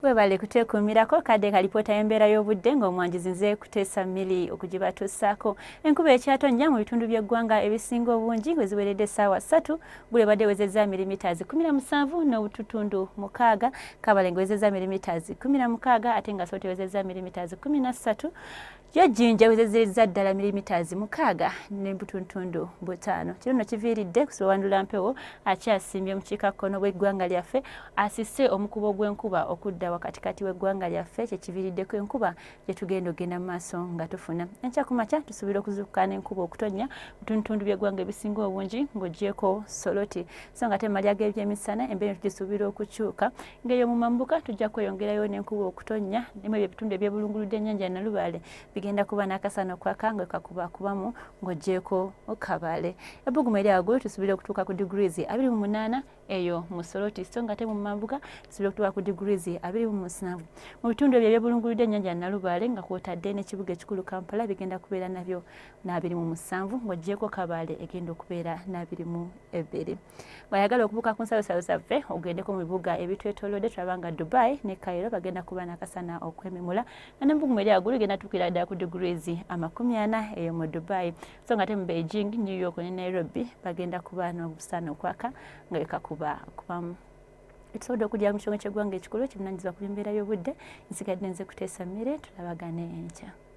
Webale kuteekuumirako kadde kalipoota y'embeera y'obudde ng'omwanjuzi nze kuteesa mmiri okugibatuusaako. Enkuba ekyatonnya mu bitundu by'eggwanga ebisinga obungi we ziweredde essaawa 3 Gulu ebadde ewezezza milimitazi 17 n'obututundu 6, Kabale ng'ewezezza milimitazi 16 ate nga Soto ewezezza milimitazi 13, Jjinja ewezezza ddala milimitazi 6 n'obutundu 5. Kino nno kiviiridde kusobanula mpewo akyasimbye mu kiikakkono bw'eggwanga lyaffe asise omukubo gw'enkuba okudda wakatikati w'eggwanga lyaffe kyekiviiriddeko enkuba gye tugenda ogenda mu maaso nga tufuna. Enkya ku makya tusuubira okuzuukuka n'enkuba okutonnya mu tundu by'eggwanga ebisinga obungi ng'oggyeko Soroti. So nga ate mu malya g'ebyemisana embeera tugisuubira okukyuka ng'eyo mu mambuka tujja kweyongerayo n'enkuba okutonnya nemu ebyo ebitundu ebyebulunguludde ennyanja Nalubaale bigenda kuba n'akasana okwaka nga kakubakubamu ng'oggyeko Kabale. Ebbugumu eri waggulu tusuubira okutuuka ku degrees 28 eyo mu Soroti, so nga ate mu mambuka tusuubira okutuuka ku degrees 27. Mu bitundu ebyo ebyebulunguludde ennyanja Nalubaale nga kw'otadde n'ekibuga ekikulu Kampala bigenda kubeera nabyo na 27 ng'oggyeko Kabale egenda okubeera na 22. Bw'ayagala okubuuka ku nsalosalo zaffe ogendeko mu bibuga ebitwetoolodde tulaba nga Dubai ne Cairo bagenda kuba n'akasana okwememula nga n'ebbugumu eri waggulu igenda tuukira ddala ku degrees 40 eyo mu Dubai, so nga ate mu Beijing, New York ne Nairobi bagenda kuba n'obusana okwaka nga bikakubamu. Tusobodde okugira mu kiwango ky'eggwanga ekikulu kivunaanyizibwa ku mbeera y'obudde nsigadde nze kuteesa mmere tulabagane enkya.